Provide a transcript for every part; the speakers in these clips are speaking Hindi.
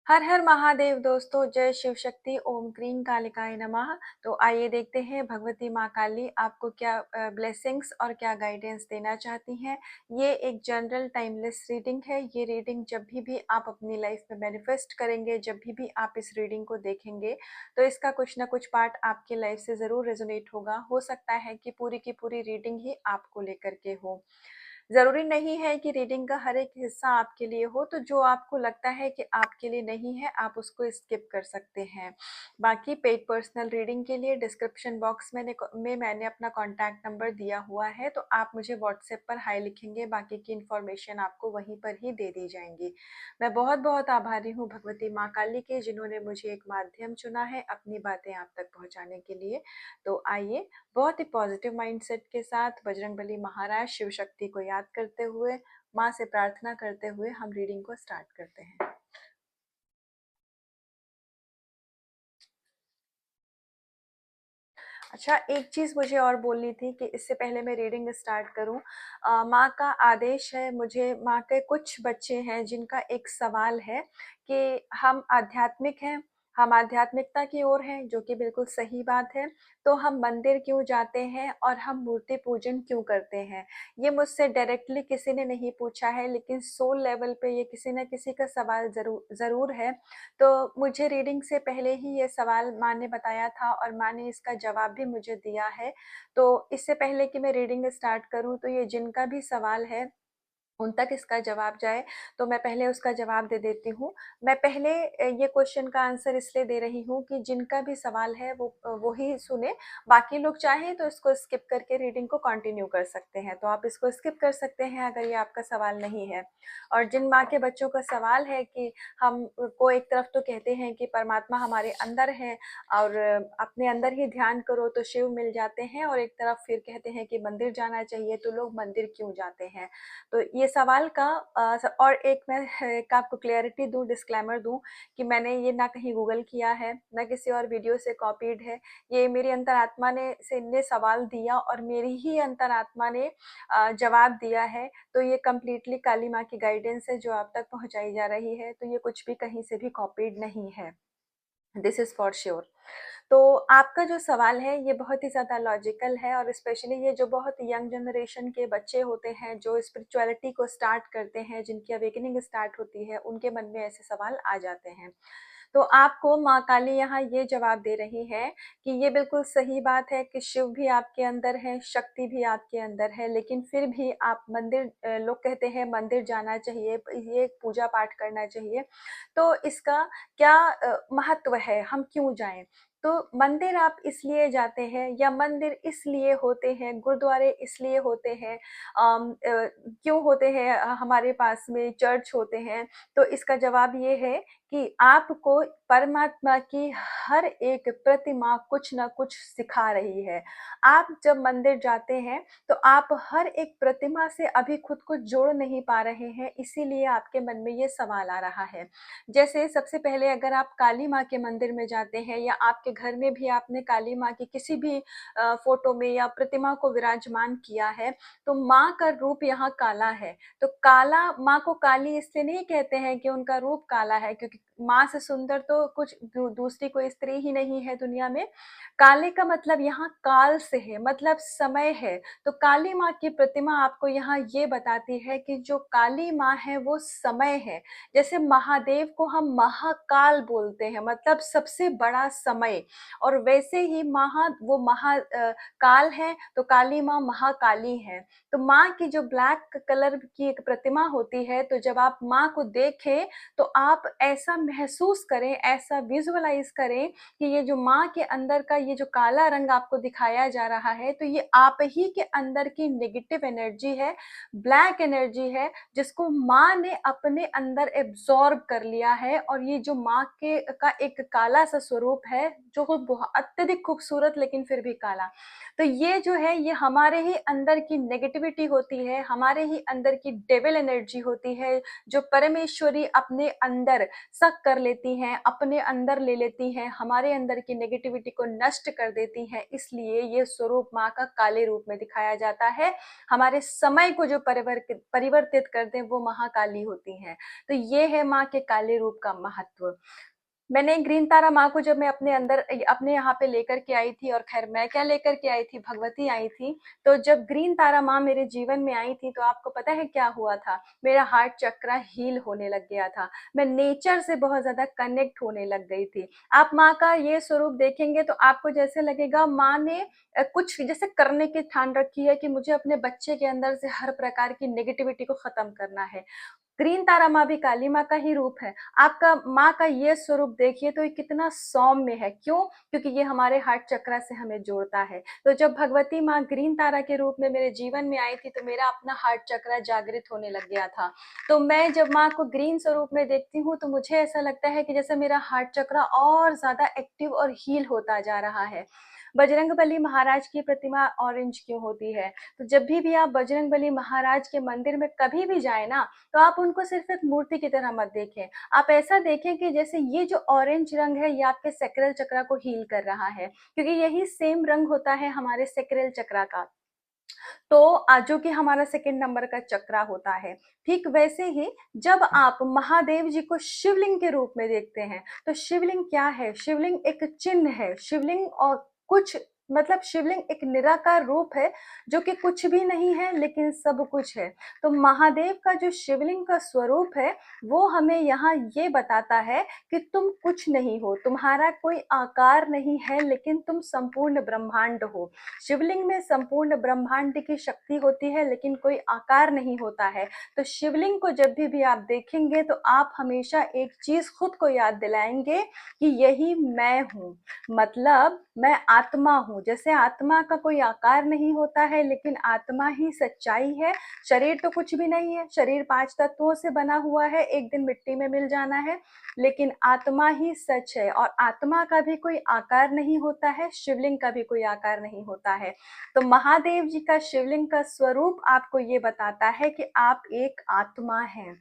हर हर महादेव दोस्तों, जय शिव शक्ति, ओम क्रीं कालिकाय नमः। तो आइए देखते हैं भगवती माँ काली आपको क्या ब्लेसिंग्स और क्या गाइडेंस देना चाहती हैं। ये एक जनरल टाइमलेस रीडिंग है। ये रीडिंग जब भी आप अपनी लाइफ में मैनिफेस्ट करेंगे, जब भी आप इस रीडिंग को देखेंगे, तो इसका कुछ ना कुछ पार्ट आपकी लाइफ से ज़रूर रेजोनेट होगा। हो सकता है कि पूरी की पूरी रीडिंग ही आपको लेकर के हो। ज़रूरी नहीं है कि रीडिंग का हर एक हिस्सा आपके लिए हो, तो जो आपको लगता है कि आपके लिए नहीं है, आप उसको स्किप कर सकते हैं। बाकी पेड पर्सनल रीडिंग के लिए डिस्क्रिप्शन बॉक्स में मैंने अपना कॉन्टैक्ट नंबर दिया हुआ है, तो आप मुझे व्हाट्सएप पर हाय लिखेंगे, बाकी की इन्फॉर्मेशन आपको वहीं पर ही दे दी जाएंगी। मैं बहुत बहुत आभारी हूँ भगवती माँ काली के, जिन्होंने मुझे एक माध्यम चुना है अपनी बातें आप तक पहुँचाने के लिए। तो आइए बहुत ही पॉजिटिव माइंडसेट के साथ बजरंगबली महाराज शिव शक्ति को याद करते हुए, माँ से प्रार्थना करते हुए हम रीडिंग को स्टार्ट करते हैं। अच्छा, एक चीज़ मुझे और बोलनी थी कि इससे पहले मैं रीडिंग स्टार्ट करूं, माँ का आदेश है मुझे। माँ के कुछ बच्चे हैं जिनका एक सवाल है कि हम आध्यात्मिक हैं, हम आध्यात्मिकता की ओर हैं, जो कि बिल्कुल सही बात है। तो हम मंदिर क्यों जाते हैं और हम मूर्ति पूजन क्यों करते हैं? ये मुझसे डायरेक्टली किसी ने नहीं पूछा है, लेकिन सोल लेवल पे ये किसी न किसी का सवाल ज़रूर है। तो मुझे रीडिंग से पहले ही ये सवाल माँ ने बताया था और माँ ने इसका जवाब भी मुझे दिया है। तो इससे पहले कि मैं रीडिंग स्टार्ट करूँ, तो ये जिनका भी सवाल है उन तक इसका जवाब जाए, तो मैं पहले उसका जवाब दे देती हूँ। मैं पहले ये क्वेश्चन का आंसर इसलिए दे रही हूँ कि जिनका भी सवाल है वो ही सुने। बाकी लोग चाहें तो इसको स्किप करके रीडिंग को कंटिन्यू कर सकते हैं, तो आप इसको स्किप कर सकते हैं अगर ये आपका सवाल नहीं है। और जिन माँ के बच्चों का सवाल है कि हम को एक तरफ तो कहते हैं कि परमात्मा हमारे अंदर है और अपने अंदर ही ध्यान करो तो शिव मिल जाते हैं, और एक तरफ फिर कहते हैं कि मंदिर जाना चाहिए, तो लोग मंदिर क्यों जाते हैं? तो ये सवाल का और एक मैं एक आपको क्लैरिटी दूँ, डिस्क्लेमर दूँ कि मैंने ये ना कहीं गूगल किया है, ना किसी और वीडियो से कॉपीड है। ये मेरी अंतरात्मा ने सवाल दिया और मेरी ही अंतरात्मा ने जवाब दिया है। तो ये कंप्लीटली काली माँ की गाइडेंस है जो आप तक पहुँचाई जा रही है, तो ये कुछ भी कहीं से भी कॉपीड नहीं है। This is for sure. तो आपका जो सवाल है ये बहुत ही ज़्यादा लॉजिकल है, और स्पेशली ये जो बहुत यंग जनरेशन के बच्चे होते हैं जो स्पिरिचुअलिटी को स्टार्ट करते हैं, जिनकी अवेकनिंग स्टार्ट होती है, उनके मन में ऐसे सवाल आ जाते हैं। तो आपको माँ काली यहाँ ये जवाब दे रही है कि ये बिल्कुल सही बात है कि शिव भी आपके अंदर है, शक्ति भी आपके अंदर है, लेकिन फिर भी आप मंदिर, लोग कहते हैं मंदिर जाना चाहिए, ये पूजा पाठ करना चाहिए। तो इसका क्या महत्व है, हम क्यों जाएं? तो मंदिर आप इसलिए जाते हैं, या मंदिर इसलिए होते हैं, गुरुद्वारे इसलिए होते हैं, क्यों होते हैं, हमारे पास में चर्च होते हैं। तो इसका जवाब ये है कि आपको परमात्मा की हर एक प्रतिमा कुछ ना कुछ सिखा रही है। आप जब मंदिर जाते हैं तो आप हर एक प्रतिमा से अभी खुद को जोड़ नहीं पा रहे हैं, इसीलिए आपके मन में ये सवाल आ रहा है। जैसे सबसे पहले अगर आप काली माँ के मंदिर में जाते हैं, या आपके घर में भी आपने काली माँ की किसी भी फोटो में या प्रतिमा को विराजमान किया है, तो माँ का रूप यहाँ काला है। तो काला, माँ को काली इसलिए नहीं कहते हैं कि उनका रूप काला है, क्योंकि माँ से सुंदर तो कुछ दूसरी कोई स्त्री ही नहीं है दुनिया में। काले का मतलब यहाँ काल से है, मतलब समय है। तो काली माँ की प्रतिमा आपको यहाँ ये बताती है कि जो काली माँ है वो समय है। जैसे महादेव को हम महाकाल बोलते हैं, मतलब सबसे बड़ा समय, और वैसे ही काल है, तो काली माँ महाकाली है। तो माँ की जो ब्लैक कलर की एक प्रतिमा होती है, तो जब आप माँ को देखें तो आप ऐसा महसूस करें, ऐसा विजुअलाइज करें कि ये जो माँ के अंदर का ये जो काला रंग आपको दिखाया जा रहा है, तो ये आप ही के अंदर की नेगेटिव एनर्जी है, ब्लैक एनर्जी है, जिसको माँ ने अपने अंदर एब्जॉर्ब कर लिया है। और ये जो माँ के का एक काला सा स्वरूप है जो अत्यधिक खूबसूरत लेकिन फिर भी काला। तो ये जो है ये हमारे ही अंदर की नेगेटिविटी होती है, हमारे ही अंदर की डेविल एनर्जी होती है, जो परमेश्वरी अपने अंदर सक कर लेती हैं, अपने अंदर ले लेती हैं, हमारे अंदर की नेगेटिविटी को नष्ट कर देती हैं। इसलिए ये स्वरूप माँ का काले रूप में दिखाया जाता है। हमारे समय को जो परिवर्तित कर दें वो महाकाली होती हैं। तो ये है माँ के काले रूप का महत्व। मैंने ग्रीन तारा माँ को जब मैं अपने अंदर अपने यहाँ पे लेकर के आई थी, और खैर मैं क्या लेकर के आई थी, भगवती आई थी। तो जब ग्रीन तारा माँ मेरे जीवन में आई थी तो आपको पता है क्या हुआ था? मेरा हार्ट चक्रा हील होने लग गया था। मैं नेचर से बहुत ज्यादा कनेक्ट होने लग गई थी। आप माँ का ये स्वरूप देखेंगे तो आपको जैसे लगेगा माँ ने कुछ जैसे करने की ठान रखी है कि मुझे अपने बच्चे के अंदर से हर प्रकार की नेगेटिविटी को खत्म करना है। ग्रीन तारा माँ भी काली माँ का ही रूप है। आपका माँ का ये स्वरूप देखिए तो ये कितना सौम्य है। क्यों? क्योंकि ये हमारे हार्ट चक्रा से हमें जोड़ता है। तो जब भगवती माँ ग्रीन तारा के रूप में मेरे जीवन में आई थी तो मेरा अपना हार्ट चक्रा जागृत होने लग गया था। तो मैं जब माँ को ग्रीन स्वरूप में देखती हूँ तो मुझे ऐसा लगता है कि जैसे मेरा हार्ट चक्रा और ज्यादा एक्टिव और हील होता जा रहा है। बजरंगबली महाराज की प्रतिमा ऑरेंज क्यों होती है? तो जब भी आप बजरंगबली महाराज के मंदिर में कभी भी जाए ना, तो आप उनको सिर्फ एक मूर्ति की तरह मत देखें। आप ऐसा देखें कि जैसे ये जो ऑरेंज रंग है ये आपके सैक्रल चक्रा को हील कर रहा है, क्योंकि यही सेम रंग होता है हमारे सैक्रल चक्रा का। तो जो कि हमारा सेकंड नंबर का चक्रा होता है। ठीक वैसे ही जब आप महादेव जी को शिवलिंग के रूप में देखते हैं तो शिवलिंग क्या है? शिवलिंग एक चिन्ह है। शिवलिंग और कुछ मतलब शिवलिंग एक निराकार रूप है जो कि कुछ भी नहीं है लेकिन सब कुछ है। तो महादेव का जो शिवलिंग का स्वरूप है वो हमें यहाँ ये बताता है कि तुम कुछ नहीं हो, तुम्हारा कोई आकार नहीं है, लेकिन तुम संपूर्ण ब्रह्मांड हो। शिवलिंग में संपूर्ण ब्रह्मांड की शक्ति होती है लेकिन कोई आकार नहीं होता है। तो शिवलिंग को जब भी आप देखेंगे तो आप हमेशा एक चीज खुद को याद दिलाएंगे कि यही मैं हूँ, मतलब मैं आत्मा हूँ। जैसे आत्मा का कोई आकार नहीं होता है लेकिन आत्मा ही सच्चाई है। शरीर तो कुछ भी नहीं है, शरीर 5 तत्वों से बना हुआ है, एक दिन मिट्टी में मिल जाना है, लेकिन आत्मा ही सच है। और आत्मा का भी कोई आकार नहीं होता है, शिवलिंग का भी कोई आकार नहीं होता है। तो महादेव जी का शिवलिंग का स्वरूप आपको ये बताता है कि आप एक आत्मा हैं।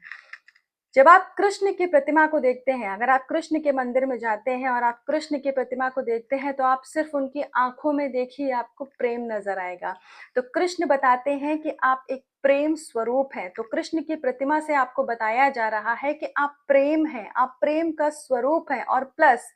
जब आप कृष्ण की प्रतिमा को देखते हैं, अगर आप कृष्ण के मंदिर में जाते हैं और आप कृष्ण की प्रतिमा को देखते हैं तो आप सिर्फ उनकी आंखों में देखिए, आपको प्रेम नजर आएगा। तो कृष्ण बताते हैं कि आप एक प्रेम स्वरूप है। तो कृष्ण की प्रतिमा से आपको बताया जा रहा है कि आप प्रेम हैं, आप प्रेम का स्वरूप है। और प्लस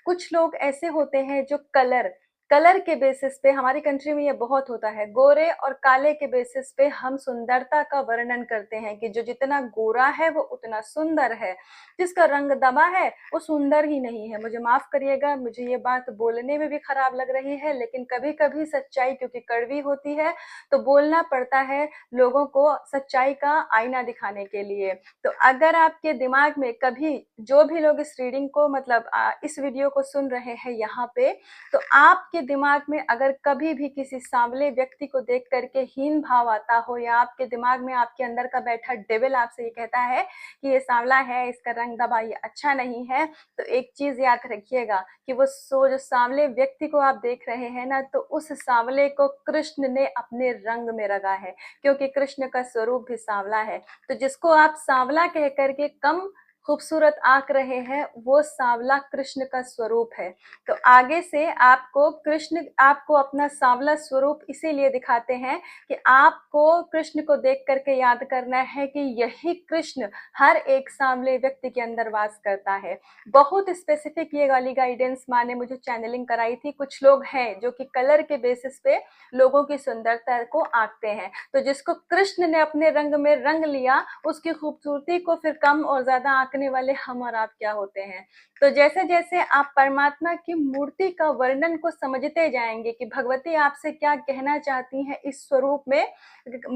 कुछ लोग ऐसे होते हैं जो कलर कलर के बेसिस पे, हमारी कंट्री में ये बहुत होता है, गोरे और काले के बेसिस पे हम सुंदरता का वर्णन करते हैं कि जो जितना गोरा है वो उतना सुंदर है, जिसका रंग दमा है वो सुंदर ही नहीं है। मुझे माफ करिएगा, मुझे ये बात बोलने में भी खराब लग रही है, लेकिन कभी कभी सच्चाई क्योंकि कड़वी होती है तो बोलना पड़ता है लोगों को सच्चाई का आईना दिखाने के लिए। तो अगर आपके दिमाग में कभी, जो भी लोग इस रीडिंग को मतलब इस वीडियो को सुन रहे हैं यहाँ पे, तो आपके दिमाग में अगर कभी भी किसी सांवले व्यक्ति को देख करके हीन भाव आता हो, या आपके दिमाग में आपके अंदर का बैठा डेविल आपसे ये कहता है कि ये सांवला है, इसका रंग दबा, ये अच्छा नहीं है, तो एक चीज याद रखिएगा कि वो जो सांवले व्यक्ति को आप देख रहे हैं ना, तो उस सांवले को कृष्ण ने अपने रंग में रंगा है, क्योंकि कृष्ण का स्वरूप भी सांवला है। तो जिसको आप सांवला कह करके कम खूबसूरत आंक रहे हैं, वो सांवला कृष्ण का स्वरूप है। तो आगे से आपको कृष्ण, आपको अपना सांवला स्वरूप इसीलिए दिखाते हैं कि आपको कृष्ण को देख करके याद करना है कि यही कृष्ण हर एक सांवले व्यक्ति के अंदर वास करता है। बहुत स्पेसिफिक ये वाली गाइडेंस माँ ने मुझे चैनलिंग कराई थी। कुछ लोग हैं जो कि कलर के बेसिस पे लोगों की सुंदरता को आंकते हैं, तो जिसको कृष्ण ने अपने रंग में रंग लिया, उसकी खूबसूरती को फिर कम और ज्यादा आंकने वाले हम और आप क्या होते हैं। तो जैसे जैसे आप परमात्मा की मूर्ति का वर्णन को समझते जाएंगे कि भगवती आपसे क्या कहना चाहती हैं इस स्वरूप में,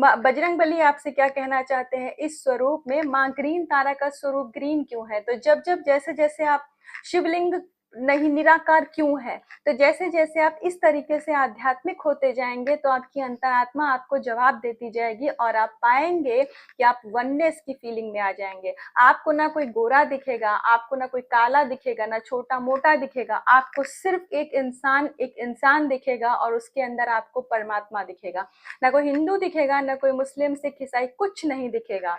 बजरंगबली आपसे क्या कहना चाहते हैं इस स्वरूप में, माँ ग्रीन तारा का स्वरूप ग्रीन क्यों है, तो जब जब जैसे जैसे आप शिवलिंग नहीं निराकार क्यों है। तो जैसे जैसे आप इस तरीके से आध्यात्मिक होते जाएंगे तो आपकी अंतरात्मा आपको जवाब देती जाएगी और आप पाएंगे कि आप वननेस की फीलिंग में आ जाएंगे। आपको ना कोई गोरा दिखेगा, आपको ना कोई काला दिखेगा, ना छोटा मोटा दिखेगा, आपको सिर्फ एक इंसान दिखेगा और उसके अंदर आपको परमात्मा दिखेगा। ना कोई हिंदू दिखेगा, ना कोई मुस्लिम सिख ईसाई, कुछ नहीं दिखेगा।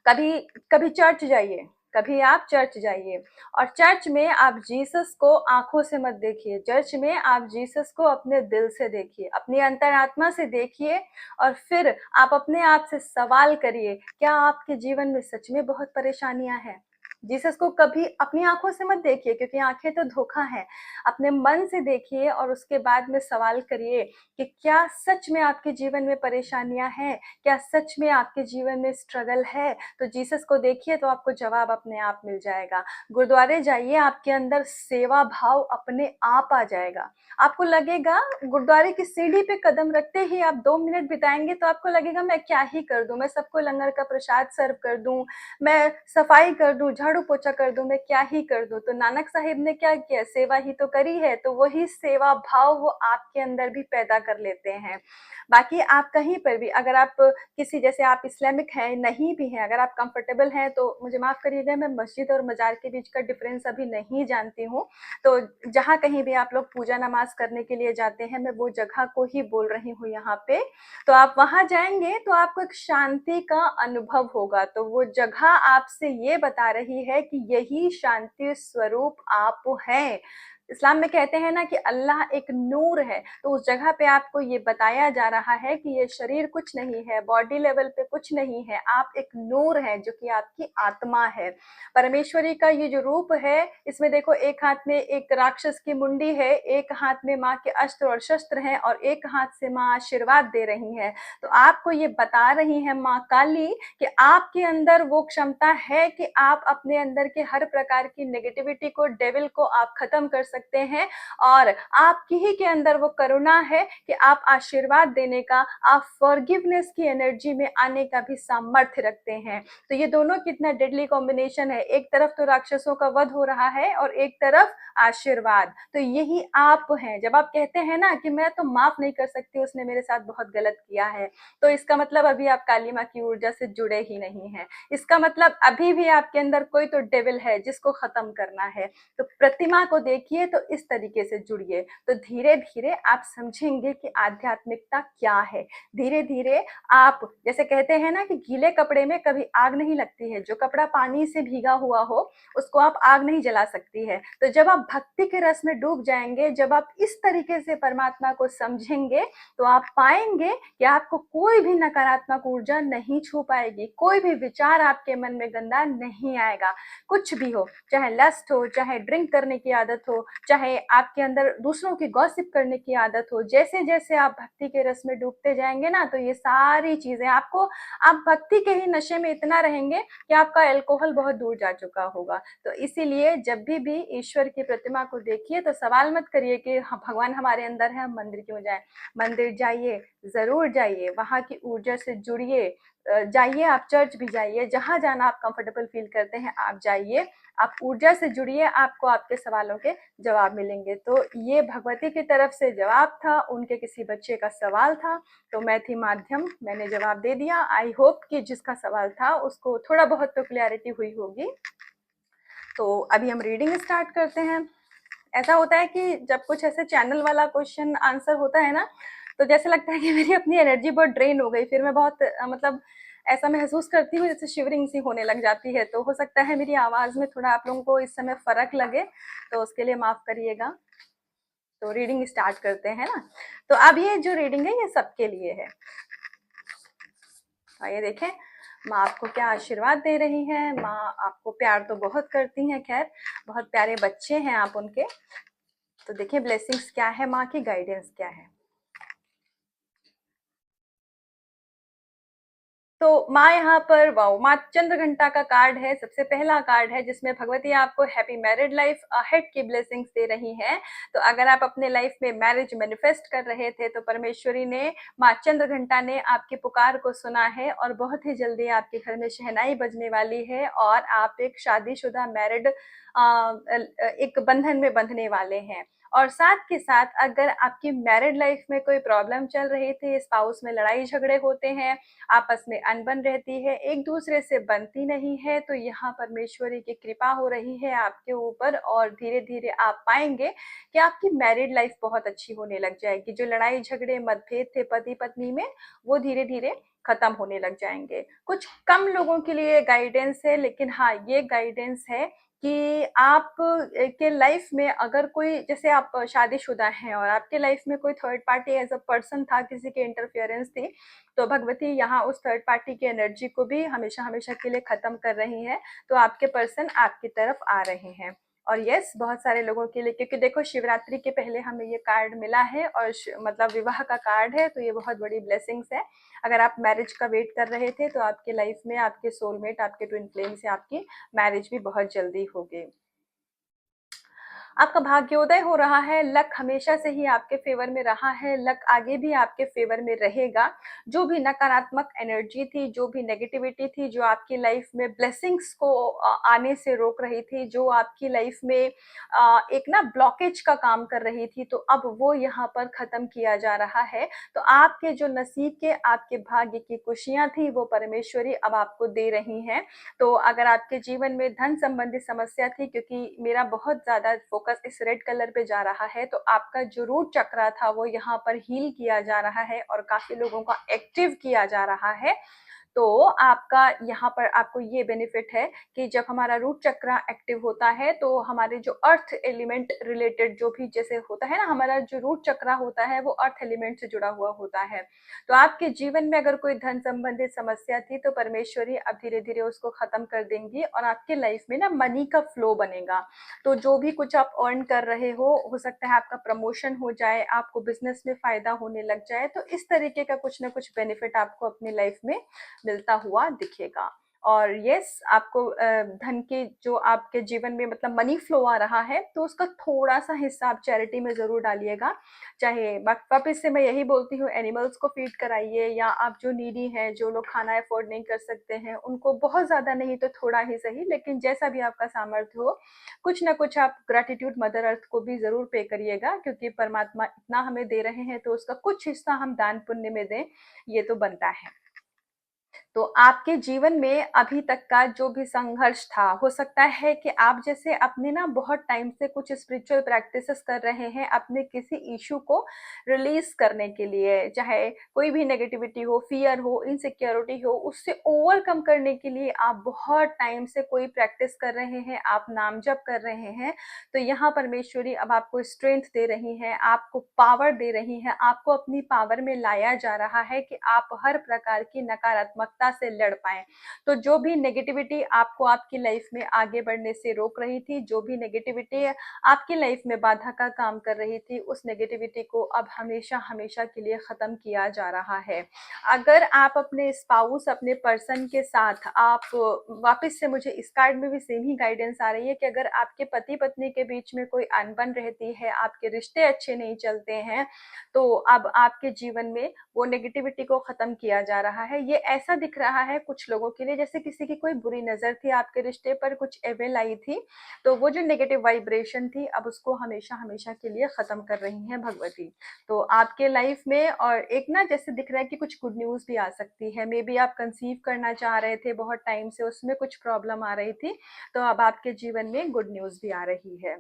कभी कभी चर्च जाइए, कभी आप चर्च जाइए और चर्च में आप जीसस को आंखों से मत देखिए, चर्च में आप जीसस को अपने दिल से देखिए, अपनी अंतरात्मा से देखिए और फिर आप अपने आप से सवाल करिए, क्या आपके जीवन में सच में बहुत परेशानियां हैं। जीसस को कभी अपनी आंखों से मत देखिए क्योंकि आंखें तो धोखा है। अपने मन से देखिए और उसके बाद में सवाल करिए कि क्या सच में आपके जीवन में परेशानियां हैं, क्या सच में आपके जीवन में स्ट्रगल है। तो जीसस को देखिए तो आपको जवाब अपने आप मिल जाएगा। गुरुद्वारे जाइए, आपके अंदर सेवा भाव अपने आप आ जाएगा। आपको लगेगा गुरुद्वारे की सीढ़ी पे कदम रखते ही आप 2 मिनट बिताएंगे तो आपको लगेगा मैं क्या ही कर दूं, मैं सबको लंगर का प्रसाद सर्व कर दूं, मैं सफाई कर दूं, झाड़ू पोछा कर दूं, मैं क्या ही कर दूं। तो नानक साहिब ने क्या किया, सेवा ही तो करी है। तो वही सेवा भाव वो आपके अंदर भी पैदा कर लेते हैं। बाकी आप कहीं पर भी अगर आप किसी जैसे आप इस्लामिक हैं नहीं भी हैं, अगर आप कंफर्टेबल हैं तो मुझे माफ करिएगा, मैं मस्जिद और मजार के बीच का डिफरेंस अभी नहीं जानती हूँ। तो जहाँ कहीं भी आप लोग पूजा नमाज करने के लिए जाते हैं, मैं वो जगह को ही बोल रही हूँ यहाँ पे। तो आप वहां जाएंगे तो आपको एक शांति का अनुभव होगा। तो वो जगह आपसे ये बता रही है कि यही शांति स्वरूप आप हैं। इस्लाम में कहते हैं ना कि अल्लाह एक नूर है, तो उस जगह पे आपको ये बताया जा रहा है कि ये शरीर कुछ नहीं है, बॉडी लेवल पे कुछ नहीं है, आप एक नूर है जो कि आपकी आत्मा है। परमेश्वरी का ये जो रूप है, इसमें देखो एक हाथ में एक राक्षस की मुंडी है, एक हाथ में माँ के अस्त्र और शस्त्र हैं और एक हाथ से माँ आशीर्वाद दे रही है। तो आपको ये बता रही है माँ काली कि आपके अंदर वो क्षमता है कि आप अपने अंदर के हर प्रकार की नेगेटिविटी को, डेविल को आप खत्म कर सकते हैं। और आपकी ही के अंदर वो करुणा है कि आप आशीर्वाद देने का, आप फॉरगिवनेस की एनर्जी में आने का भी सामर्थ्य रखते हैं। तो ये दोनों कितना डेडली कॉम्बिनेशन है, एक तरफ तो राक्षसों का वध हो रहा है और एक तरफ आशीर्वाद। तो यही आप हैं। जब आप कहते हैं ना कि मैं तो माफ नहीं कर सकती, उसने मेरे साथ बहुत गलत किया है, तो इसका मतलब अभी आप काली माँ की ऊर्जा से जुड़े ही नहीं हैं। इसका मतलब अभी भी आपके अंदर कोई तो डेविल है जिसको खत्म करना है। तो प्रतिमा को देखिए तो इस तरीके से जुड़िए, तो धीरे धीरे आप समझेंगे कि आध्यात्मिकता क्या है। धीरे धीरे आप जैसे कहते हैं ना कि गीले कपड़े में कभी आग नहीं लगती है, जो कपड़ा पानी से भीगा हुआ हो उसको आप आग नहीं जला सकती है। तो जब आप भक्ति के रस में डूब जाएंगे, जब आप इस तरीके से परमात्मा को समझेंगे तो आप पाएंगे कि आपको कोई भी नकारात्मक ऊर्जा नहीं छू पाएगी, कोई भी विचार आपके मन में गंदा नहीं आएगा। कुछ भी हो, चाहे लस्ट हो, चाहे ड्रिंक करने की आदत हो, चाहे आपके अंदर दूसरों की गॉसिप करने की आदत हो, जैसे जैसे आप भक्ति के रस में डूबते जाएंगे ना तो ये सारी चीजें आपको, आप भक्ति के ही नशे में इतना रहेंगे कि आपका एल्कोहल बहुत दूर जा चुका होगा। तो इसीलिए जब भी ईश्वर की प्रतिमा को देखिए तो सवाल मत करिए कि भगवान हमारे अंदर है, हम मंदिर क्यों जाएं। मंदिर जाइए, जरूर जाइए, वहां की ऊर्जा से जुड़िए। जाइए, आप चर्च भी जाइए, जहां जाना आप कंफर्टेबल फील करते हैं आप जाइए, आप ऊर्जा से जुड़िए, आपको आपके सवालों के जवाब मिलेंगे। तो ये भगवती की तरफ से जवाब था, उनके किसी बच्चे का सवाल था, तो मैं थी माध्यम, मैंने जवाब दे दिया। आई होप कि जिसका सवाल था उसको थोड़ा बहुत तो क्लैरिटी हुई होगी। तो अभी हम रीडिंग स्टार्ट करते हैं। ऐसा होता है कि जब कुछ ऐसे चैनल वाला क्वेश्चन आंसर होता है ना, तो जैसे लगता है कि मेरी अपनी एनर्जी बहुत ड्रेन हो गई, फिर मैं बहुत मतलब ऐसा महसूस करती हूँ जैसे शिवरिंग सी होने लग जाती है। तो हो सकता है मेरी आवाज में थोड़ा आप लोगों को इस समय फर्क लगे, तो उसके लिए माफ करिएगा। तो रीडिंग स्टार्ट करते हैं ना। तो अब ये जो रीडिंग है ये सबके लिए है। आइए देखें माँ आपको क्या आशीर्वाद दे रही हैं। माँ आपको प्यार तो बहुत करती हैं, खैर बहुत प्यारे बच्चे हैं आप उनके। तो देखिए ब्लेसिंग्स क्या है, माँ की गाइडेंस क्या है। तो माँ यहाँ पर वाओ माँ चंद्रघंटा का कार्ड है, सबसे पहला कार्ड है जिसमें भगवती आपको हैप्पी मैरिड लाइफ अहेड की ब्लेसिंग्स दे रही हैं। तो अगर आप अपने लाइफ में मैरिज मैनिफेस्ट कर रहे थे तो परमेश्वरी ने, माँ चंद्रघंटा ने आपकी पुकार को सुना है और बहुत ही जल्दी आपके घर में शहनाई बजने वाली है और आप एक शादीशुदा मैरिड एक बंधन में बंधने वाले हैं। और साथ के साथ अगर आपकी मैरिड लाइफ में कोई प्रॉब्लम चल रही थी, स्पाउस में लड़ाई झगड़े होते हैं, आपस में अनबन रहती है, एक दूसरे से बनती नहीं है, तो यहाँ परमेश्वरी की कृपा हो रही है आपके ऊपर और धीरे धीरे आप पाएंगे कि आपकी मैरिड लाइफ बहुत अच्छी होने लग जाएगी। जो लड़ाई झगड़े मतभेद थे पति पत्नी में, वो धीरे धीरे खत्म होने लग जाएंगे। कुछ कम लोगों के लिए गाइडेंस है, लेकिन हाँ ये गाइडेंस है कि आप के लाइफ में अगर कोई, जैसे आप शादीशुदा हैं और आपके लाइफ में कोई third party as a person था, किसी की इंटरफेरेंस थी, तो भगवती यहाँ उस थर्ड पार्टी की एनर्जी को भी हमेशा हमेशा के लिए खत्म कर रही है। तो आपके पर्सन आपकी तरफ आ रहे हैं। और यस, बहुत सारे लोगों के लिए, क्योंकि देखो शिवरात्रि के पहले हमें ये कार्ड मिला है और मतलब विवाह का कार्ड है, तो ये बहुत बड़ी ब्लेसिंग्स है। अगर आप मैरिज का वेट कर रहे थे तो आपके लाइफ में आपके सोलमेट, आपके ट्विन फ्लेम से आपकी मैरिज भी बहुत जल्दी होगी। आपका भाग्योदय हो रहा है, लक हमेशा से ही आपके फेवर में रहा है, लक आगे भी आपके फेवर में रहेगा। जो भी नकारात्मक एनर्जी थी, जो भी नेगेटिविटी थी, जो आपकी लाइफ में ब्लेसिंग्स को आने से रोक रही थी, जो आपकी लाइफ में एक ना ब्लॉकेज का काम कर रही थी, तो अब वो यहाँ पर खत्म किया जा रहा है। तो आपके जो नसीब के, आपके भाग्य की खुशियां थी, वो परमेश्वरी अब आपको दे रही हैं। तो अगर आपके जीवन में धन संबंधी समस्या थी, क्योंकि मेरा बहुत ज्यादा फोकस इस रेड कलर पे जा रहा है, तो आपका जो रूट चक्रा था वो यहाँ पर हील किया जा रहा है और काफी लोगों का एक्टिव किया जा रहा है। तो आपका यहाँ पर आपको ये बेनिफिट है कि जब हमारा रूट चक्र एक्टिव होता है तो हमारे जो अर्थ एलिमेंट रिलेटेड जो भी जैसे होता है ना, हमारा जो रूट चक्र होता है वो अर्थ एलिमेंट से जुड़ा हुआ होता है। तो आपके जीवन में अगर कोई धन संबंधित समस्या थी तो परमेश्वरी अब धीरे धीरे उसको खत्म कर देंगी और आपके लाइफ में ना मनी का फ्लो बनेगा। तो जो भी कुछ आप अर्न कर रहे हो सकता है आपका प्रमोशन हो जाए, आपको बिजनेस में फायदा होने लग जाए। तो इस तरीके का कुछ ना कुछ बेनिफिट आपको अपनी लाइफ में मिलता हुआ दिखेगा। और यस, आपको धन के जो आपके जीवन में मतलब मनी फ्लो आ रहा है, तो उसका थोड़ा सा हिस्सा आप चैरिटी में जरूर डालिएगा। चाहे वापिस से मैं यही बोलती हूँ, एनिमल्स को फीड कराइए, या आप जो नीडी हैं, जो लोग खाना अफोर्ड नहीं कर सकते हैं, उनको बहुत ज्यादा नहीं तो थोड़ा ही सही, लेकिन जैसा भी आपका सामर्थ्य हो, कुछ ना कुछ आप ग्रेटिट्यूड मदर अर्थ को भी जरूर पे करिएगा, क्योंकि परमात्मा इतना हमें दे रहे हैं तो उसका कुछ हिस्सा हम दान पुण्य में दें, ये तो बनता है। तो आपके जीवन में अभी तक का जो भी संघर्ष था, हो सकता है कि आप जैसे अपने ना बहुत टाइम से कुछ स्पिरिचुअल प्रैक्टिसेस कर रहे हैं अपने किसी इशू को रिलीज करने के लिए, चाहे कोई भी नेगेटिविटी हो, फियर हो, इनसिक्योरिटी हो, उससे ओवरकम करने के लिए आप बहुत टाइम से कोई प्रैक्टिस कर रहे हैं, आप नाम जप कर रहे हैं। तो यहाँ परमेश्वरी अब आपको स्ट्रेंथ दे रही है, आपको पावर दे रही है, आपको अपनी पावर में लाया जा रहा है कि आप हर प्रकार की नकारात्मकता से लड़ पाए। तो जो भी नेगेटिविटी आपको आपकी लाइफ में आगे बढ़ने से रोक रही थी, जो भी नेगेटिविटी आपकी लाइफ में बाधा का काम कर रही थी, उस नेगेटिविटी को अब हमेशा हमेशा के लिए खत्म किया जा रहा है। अगर आप अपने स्पाउस, अपने पर्सन के साथ आप वापस से, मुझे इस कार्ड में भी सेम ही गाइडेंस आ रही है कि अगर आपके पति पत्नी के बीच में कोई अनबन रहती है, आपके रिश्ते अच्छे नहीं चलते हैं, तो अब आपके जीवन में वो नेगेटिविटी को खत्म किया जा रहा है। ये ऐसा दिख रहा है कुछ लोगों के लिए जैसे किसी की कोई बुरी नजर थी आपके रिश्ते पर, कुछ एविल आई थी, तो वो जो नेगेटिव वाइब्रेशन थी अब उसको हमेशा हमेशा के लिए खत्म कर रही हैं भगवती। तो आपके लाइफ में और एक ना जैसे दिख रहा है कि कुछ गुड न्यूज भी आ सकती है। मे बी आप कंसीव करना चाह रहे थे बहुत टाइम से, उसमें कुछ प्रॉब्लम आ रही थी, तो अब आपके जीवन में गुड न्यूज भी आ रही है।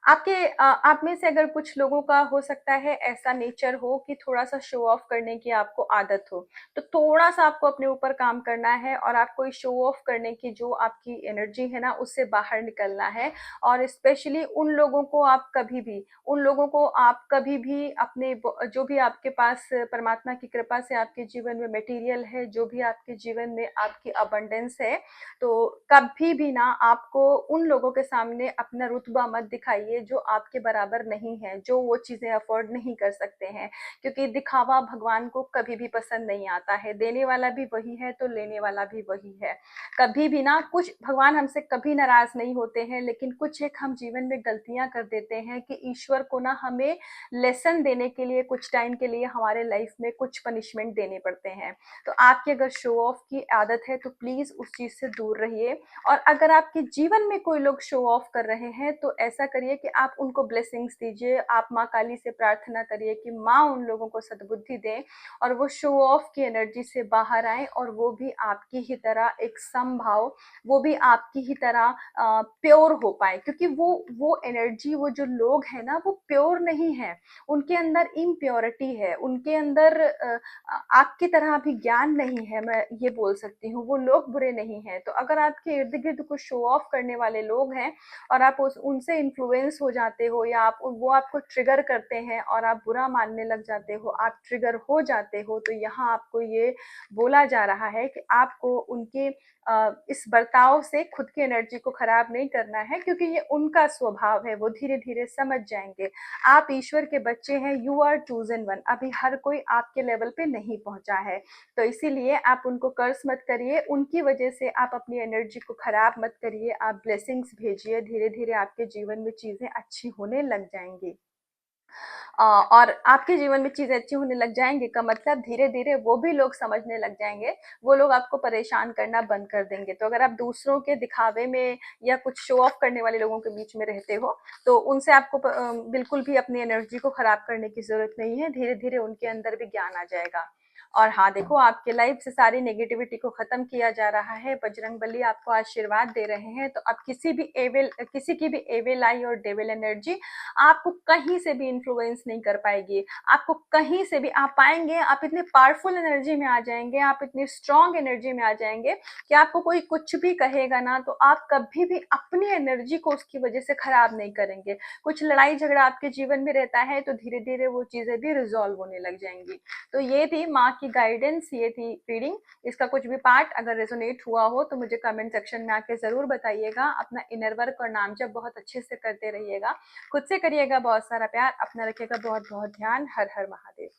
आपके आप में से अगर कुछ लोगों का हो सकता है ऐसा नेचर हो कि थोड़ा सा शो ऑफ करने की आपको आदत हो, तो थोड़ा सा आपको अपने ऊपर काम करना है और आपको इस शो ऑफ करने की जो आपकी एनर्जी है ना, उससे बाहर निकलना है। और स्पेशली उन लोगों को आप कभी भी, उन लोगों को आप कभी भी अपने जो भी आपके पास परमात्मा की कृपा से आपके जीवन में मटेरियल है, जो भी आपके जीवन में आपकी अबंडेंस है, तो कभी भी ना आपको उन लोगों के सामने अपना रुतबा मत दिखाइए करिए जो आपके बराबर नहीं है, जो वो चीज़ें अफ़ोर्ड नहीं कर सकते हैं, क्योंकि दिखावा भगवान को कभी भी पसंद नहीं आता है। देने वाला भी वही है तो लेने वाला भी वही है। कभी भी ना, कुछ भगवान हमसे कभी नाराज़ नहीं होते हैं, लेकिन कुछ एक हम जीवन में गलतियाँ कर देते हैं कि ईश्वर को ना हमें लेसन देने के लिए कुछ टाइम के लिए हमारे लाइफ में कुछ पनिशमेंट देने पड़ते हैं। तो आपकी अगर शो ऑफ की आदत है तो प्लीज़ उस चीज़ से दूर रहिए। और अगर आपके जीवन में कोई लोग शो ऑफ कर रहे हैं तो ऐसा करिए कि आप उनको ब्लेसिंग्स दीजिए। आप माँ काली से प्रार्थना करिए कि माँ उन लोगों को सद्बुद्धि दें और वो शो ऑफ की एनर्जी से बाहर आएँ और वो भी आपकी ही तरह एक समभाव, वो भी आपकी ही तरह प्योर हो पाए, क्योंकि वो एनर्जी, वो जो लोग हैं ना, वो प्योर नहीं है, उनके अंदर इम्प्योरिटी है, उनके अंदर आपकी तरह अभी ज्ञान नहीं है, मैं ये बोल सकती हूँ। वो लोग बुरे नहीं हैं। तो अगर आपके इर्द गिर्द कुछ शो ऑफ करने वाले लोग हैं और आप उनसे इन्फ्लुएंस हो जाते हो, या वो आपको ट्रिगर करते हैं और आप बुरा मानने लग जाते हो, आप ट्रिगर हो जाते हो, तो यहाँ आपको ये बोला जा रहा है कि आपको उनके इस बर्ताव से खुद की एनर्जी को खराब नहीं करना है, क्योंकि ये उनका स्वभाव है। वो धीरे धीरे समझ जाएंगे। आप ईश्वर के बच्चे हैं, यू आर चूजन वन। अभी हर कोई आपके लेवल पे नहीं पहुंचा है, तो इसीलिए आप उनको कर्ज मत करिए, उनकी वजह से आप अपनी एनर्जी को खराब मत करिए। आप ब्लेसिंग्स भेजिए, धीरे धीरे आपके जीवन में चीजें अच्छी होने लग जाएंगी। और आपके जीवन में चीज़ें अच्छी होने लग जाएँगी का मतलब धीरे-धीरे वो भी लोग समझने लग जाएँगे, वो लोग आपको परेशान करना बंद कर देंगे। तो अगर आप दूसरों के दिखावे में या कुछ शो ऑफ करने वाले लोगों के बीच में रहते हो, तो उनसे आपको बिल्कुल भी अपनी एनर्जी को खराब करने की ज़रूरत नहीं है, धीरे-धीरे उनके अंदर भी ज्ञान आ जाएगा। और हाँ, देखो, आपके लाइफ से सारी नेगेटिविटी को खत्म किया जा रहा है, बजरंगबली आपको आशीर्वाद दे रहे हैं। तो अब किसी की भी एविल आई और डेविल एनर्जी आपको कहीं से भी इन्फ्लुएंस नहीं कर पाएगी। आपको कहीं से भी आप पाएंगे, आप इतने पावरफुल एनर्जी में आ जाएंगे, आप इतनी स्ट्रॉन्ग एनर्जी में आ जाएंगे कि आपको कोई कुछ भी कहेगा ना, तो आप कभी भी अपनी एनर्जी को उसकी वजह से खराब नहीं करेंगे। कुछ लड़ाई झगड़ा आपके जीवन में रहता है तो धीरे धीरे वो चीजें भी रिजॉल्व होने लग जाएंगी। तो ये थी माँ की गाइडेंस, ये थी रीडिंग। इसका कुछ भी पार्ट अगर रेजोनेट हुआ हो तो मुझे कमेंट सेक्शन में आके जरूर बताइएगा। अपना इनर वर्क और नाम जप बहुत अच्छे से करते रहिएगा। खुद से करिएगा बहुत सारा प्यार, अपना रखिएगा बहुत बहुत ध्यान। हर हर महादेव।